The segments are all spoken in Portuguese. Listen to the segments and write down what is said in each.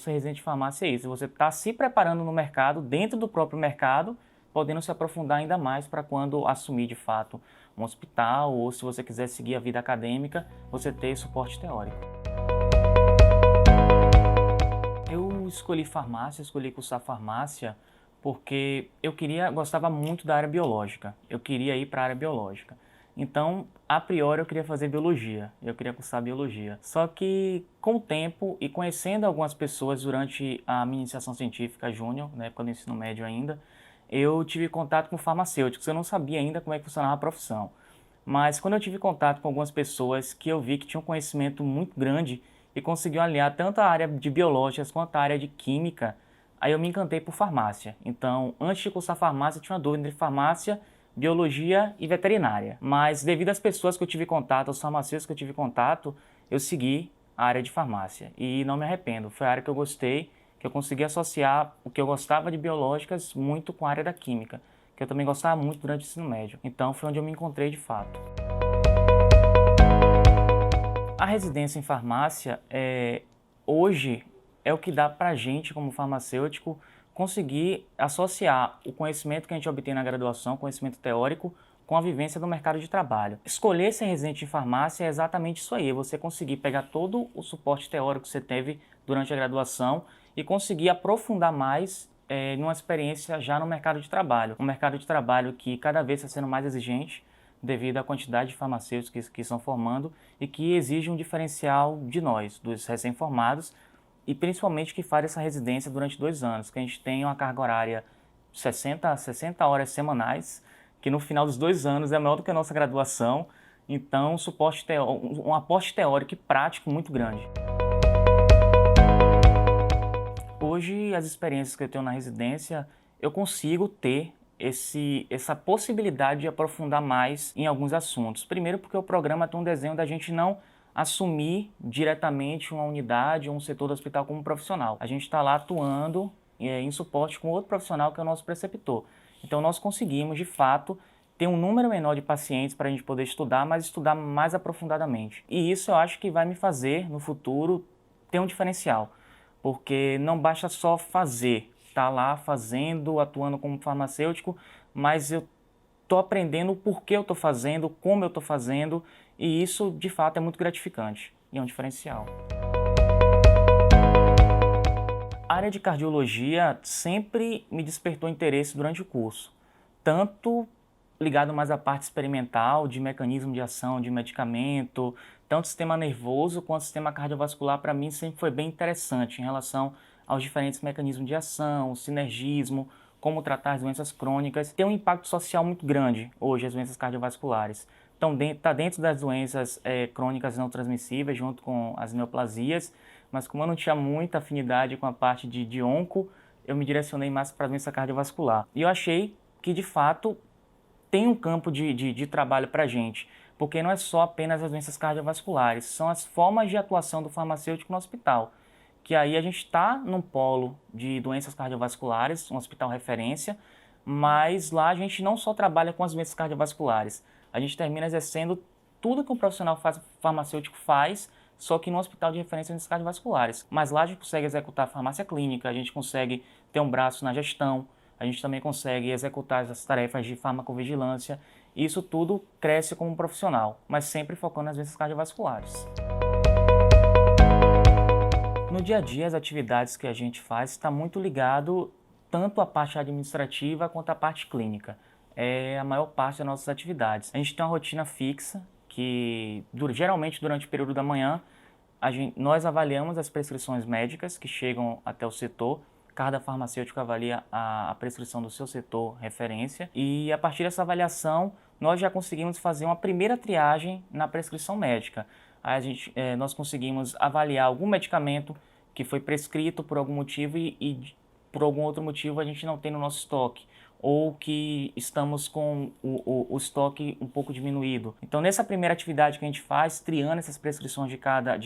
ser residente de farmácia é isso, você está se preparando no mercado, dentro do próprio mercado, podendo se aprofundar ainda mais para quando assumir de fato um hospital ou se você quiser seguir a vida acadêmica, você ter suporte teórico. Eu escolhi farmácia, escolhi cursar farmácia porque gostava muito da área biológica, eu queria ir para a área biológica. Então, a priori, eu queria fazer biologia, eu queria cursar biologia. Só que, com o tempo e conhecendo algumas pessoas durante a minha iniciação científica júnior, na época do ensino médio ainda, eu tive contato com farmacêuticos, eu não sabia ainda como é que funcionava a profissão. Mas quando eu tive contato com algumas pessoas que eu vi que tinham um conhecimento muito grande e conseguiam aliar tanto a área de biológicas quanto a área de química, aí eu me encantei por farmácia. Então, antes de cursar farmácia, eu tinha uma dúvida entre farmácia, biologia e veterinária. Mas devido às pessoas que eu tive contato, aos farmacêuticos que eu tive contato, eu segui a área de farmácia. E não me arrependo, foi a área que eu gostei, que eu consegui associar o que eu gostava de biológicas muito com a área da química, que eu também gostava muito durante o ensino médio. Então foi onde eu me encontrei de fato. A residência em farmácia, hoje, é o que dá para a gente, como farmacêutico, conseguir associar o conhecimento que a gente obtém na graduação, conhecimento teórico, com a vivência do mercado de trabalho. Escolher ser residente em farmácia é exatamente isso aí, você conseguir pegar todo o suporte teórico que você teve durante a graduação e conseguir aprofundar mais numa experiência já no mercado de trabalho. Um mercado de trabalho que cada vez está sendo mais exigente devido à quantidade de farmacêuticos que estão formando e que exige um diferencial de nós, dos recém-formados, e principalmente que faz essa residência durante 2 anos, que a gente tem uma carga horária de 60 a 60 horas semanais, que no final dos 2 anos é maior do que a nossa graduação, então um aporte teórico e prático muito grande. Hoje, as experiências que eu tenho na residência, eu consigo ter essa possibilidade de aprofundar mais em alguns assuntos. Primeiro porque o programa tem um desenho da gente não assumir diretamente uma unidade ou um setor do hospital como profissional. A gente está lá atuando em suporte com outro profissional que é o nosso preceptor. Então nós conseguimos, de fato, ter um número menor de pacientes para a gente poder estudar, mas estudar mais aprofundadamente. E isso eu acho que vai me fazer, no futuro, ter um diferencial. Porque não basta só fazer, estar lá fazendo, atuando como farmacêutico, mas eu estou aprendendo o porquê eu estou fazendo, como eu estou fazendo, e isso de fato é muito gratificante e é um diferencial. A área de cardiologia sempre me despertou interesse durante o curso, tanto ligado mais à parte experimental, de mecanismo de ação, de medicamento, tanto sistema nervoso quanto sistema cardiovascular, para mim sempre foi bem interessante em relação aos diferentes mecanismos de ação, o sinergismo, como tratar as doenças crônicas. Tem um impacto social muito grande hoje as doenças cardiovasculares. Então está dentro das doenças crônicas não transmissíveis, junto com as neoplasias, mas como eu não tinha muita afinidade com a parte de onco, eu me direcionei mais para a doença cardiovascular. E eu achei que, de fato, tem um campo de trabalho para a gente, porque não é só apenas as doenças cardiovasculares, são as formas de atuação do farmacêutico no hospital, que aí a gente está num polo de doenças cardiovasculares, um hospital referência, mas lá a gente não só trabalha com as doenças cardiovasculares, a gente termina exercendo tudo que um profissional farmacêutico faz, só que no hospital de referência de doenças cardiovasculares. Mas lá a gente consegue executar farmácia clínica, a gente consegue ter um braço na gestão, a gente também consegue executar as tarefas de farmacovigilância, e isso tudo cresce como profissional, mas sempre focando nas doenças cardiovasculares. No dia a dia, as atividades que a gente faz está muito ligado tanto à parte administrativa quanto à parte clínica. É a maior parte das nossas atividades. A gente tem uma rotina fixa, que geralmente durante o período da manhã, nós avaliamos as prescrições médicas que chegam até o setor. Cada farmacêutico avalia a prescrição do seu setor referência e a partir dessa avaliação nós já conseguimos fazer uma primeira triagem na prescrição médica. Nós conseguimos avaliar algum medicamento que foi prescrito por algum motivo e por algum outro motivo a gente não tem no nosso estoque, ou que estamos com o estoque um pouco diminuído. Então nessa primeira atividade que a gente faz, triando essas prescrições de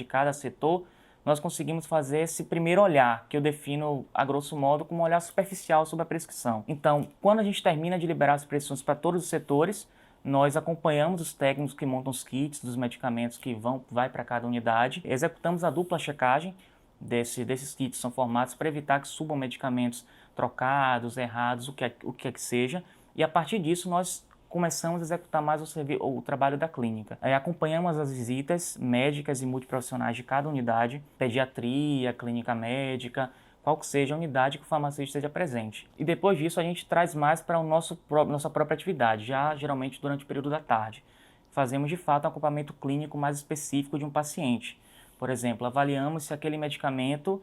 cada setor, nós conseguimos fazer esse primeiro olhar, que eu defino, a grosso modo, como um olhar superficial sobre a prescrição. Então, quando a gente termina de liberar as prescrições para todos os setores, nós acompanhamos os técnicos que montam os kits dos medicamentos que vai para cada unidade, executamos a dupla checagem, desses kits são formatos para evitar que subam medicamentos trocados, errados, o que é que seja, e a partir disso nós começamos a executar mais o trabalho da clínica. Aí acompanhamos as visitas médicas e multiprofissionais de cada unidade, pediatria, clínica médica, qual que seja a unidade que o farmacêutico esteja presente. E depois disso a gente traz mais para nossa própria atividade, já geralmente durante o período da tarde. Fazemos de fato um acompanhamento clínico mais específico de um paciente. Por exemplo, avaliamos se aquele medicamento,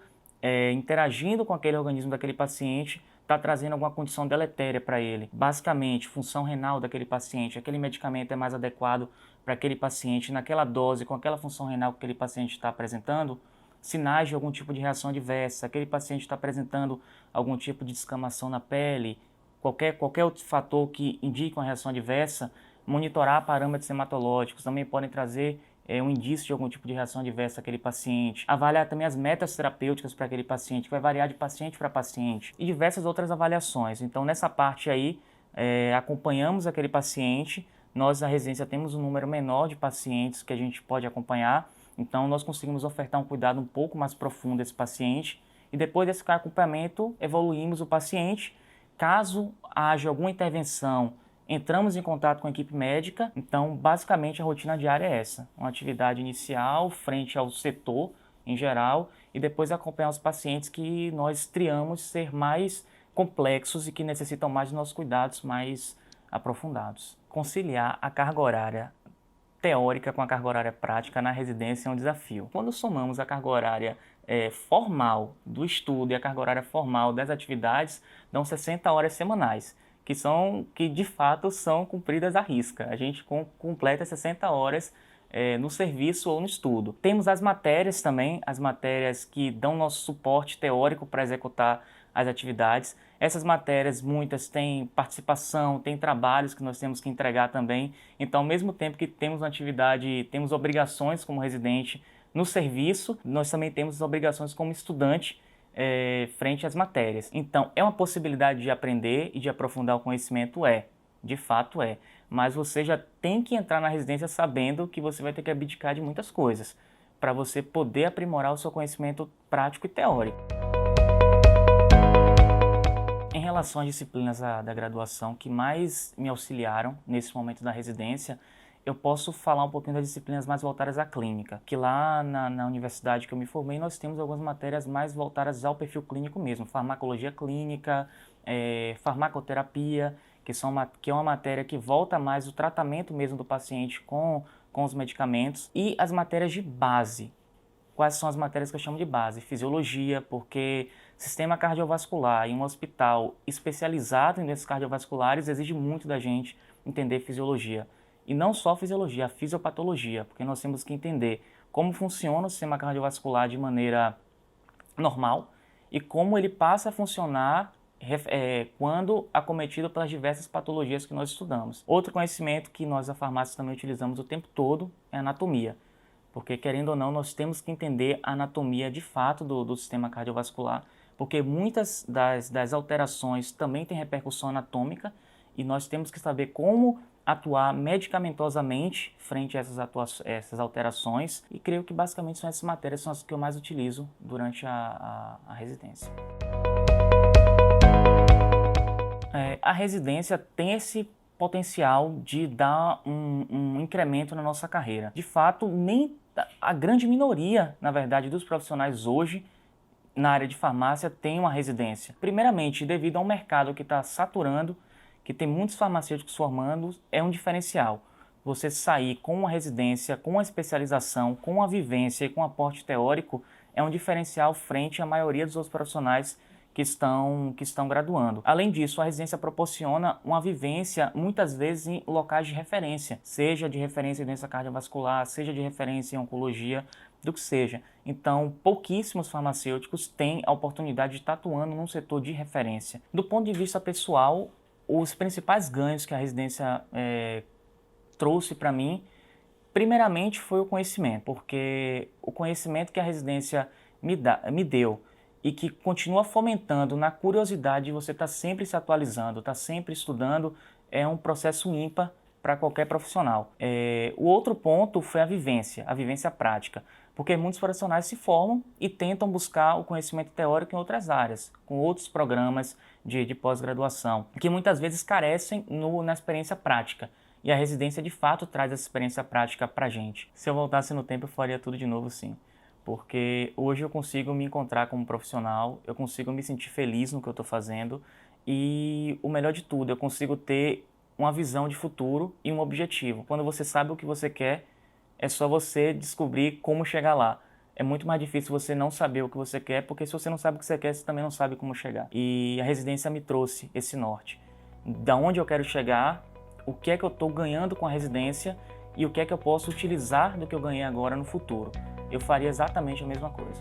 interagindo com aquele organismo daquele paciente, está trazendo alguma condição deletéria para ele. Basicamente, função renal daquele paciente, aquele medicamento é mais adequado para aquele paciente naquela dose, com aquela função renal que aquele paciente está apresentando, sinais de algum tipo de reação adversa, aquele paciente está apresentando algum tipo de descamação na pele, qualquer outro fator que indique uma reação adversa, monitorar parâmetros hematológicos também podem trazer um indício de algum tipo de reação adversa àquele paciente. Avaliar também as metas terapêuticas para aquele paciente, que vai variar de paciente para paciente. E diversas outras avaliações. Então, nessa parte aí, acompanhamos aquele paciente. Nós, na residência, temos um número menor de pacientes que a gente pode acompanhar. Então, nós conseguimos ofertar um cuidado um pouco mais profundo a esse paciente. E depois desse acompanhamento, evoluímos o paciente. Caso haja alguma intervenção, entramos em contato com a equipe médica, então basicamente a rotina diária é essa, uma atividade inicial frente ao setor em geral e depois acompanhar os pacientes que nós triamos ser mais complexos e que necessitam mais de nossos cuidados mais aprofundados. Conciliar a carga horária teórica com a carga horária prática na residência é um desafio. Quando somamos a carga horária formal do estudo e a carga horária formal das atividades, dão 60 horas semanais. Que de fato são cumpridas à risca. A gente completa 60 horas no serviço ou no estudo. Temos as matérias também, as matérias que dão nosso suporte teórico para executar as atividades. Essas matérias, muitas têm participação, têm trabalhos que nós temos que entregar também. Então, ao mesmo tempo que temos uma atividade, temos obrigações como residente no serviço, nós também temos obrigações como estudante frente às matérias. Então, é uma possibilidade de aprender e de aprofundar o conhecimento? De fato é. Mas você já tem que entrar na residência sabendo que você vai ter que abdicar de muitas coisas para você poder aprimorar o seu conhecimento prático e teórico. Em relação às disciplinas da graduação que mais me auxiliaram nesse momento da residência, eu posso falar um pouquinho das disciplinas mais voltadas à clínica, que lá na universidade que eu me formei, nós temos algumas matérias mais voltadas ao perfil clínico mesmo, farmacologia clínica, farmacoterapia, que é uma matéria que volta mais o tratamento mesmo do paciente com os medicamentos, e as matérias de base. Quais são as matérias que eu chamo de base? Fisiologia, porque sistema cardiovascular em um hospital especializado em doenças cardiovasculares exige muito da gente entender fisiologia. E não só a fisiologia, a fisiopatologia, porque nós temos que entender como funciona o sistema cardiovascular de maneira normal e como ele passa a funcionar quando acometido pelas diversas patologias que nós estudamos. Outro conhecimento que nós da farmácia também utilizamos o tempo todo é a anatomia, porque querendo ou não nós temos que entender a anatomia de fato do sistema cardiovascular, porque muitas das alterações também têm repercussão anatômica e nós temos que saber como atuar medicamentosamente frente a essas alterações, e creio que basicamente são essas matérias são as que eu mais utilizo durante a residência. A residência tem esse potencial de dar um incremento na nossa carreira. De fato, nem a grande minoria, na verdade, dos profissionais hoje na área de farmácia tem uma residência. Primeiramente, devido ao mercado que está saturando, que tem muitos farmacêuticos formando, é um diferencial. Você sair com uma residência, com uma especialização, com uma vivência e com um aporte teórico é um diferencial frente à maioria dos outros profissionais que estão graduando. Além disso, a residência proporciona uma vivência, muitas vezes, em locais de referência, seja de referência em doença cardiovascular, seja de referência em oncologia, do que seja. Então, pouquíssimos farmacêuticos têm a oportunidade de estar atuando num setor de referência. Do ponto de vista pessoal, os principais ganhos que a residência trouxe para mim, primeiramente foi o conhecimento, porque o conhecimento que a residência me deu e que continua fomentando na curiosidade de você estar sempre se atualizando, estar sempre estudando, é um processo ímpar para qualquer profissional. O outro ponto foi a vivência prática. Porque muitos profissionais se formam e tentam buscar o conhecimento teórico em outras áreas, com outros programas de pós-graduação, que muitas vezes carecem na experiência prática. E a residência, de fato, traz essa experiência prática pra gente. Se eu voltasse no tempo, eu faria tudo de novo, sim. Porque hoje eu consigo me encontrar como profissional, eu consigo me sentir feliz no que eu estou fazendo e, o melhor de tudo, eu consigo ter uma visão de futuro e um objetivo. Quando você sabe o que você quer, é só você descobrir como chegar lá. É muito mais difícil você não saber o que você quer, porque se você não sabe o que você quer, você também não sabe como chegar. E a residência me trouxe esse norte. Da onde eu quero chegar, o que é que eu estou ganhando com a residência e o que é que eu posso utilizar do que eu ganhei agora no futuro. Eu faria exatamente a mesma coisa.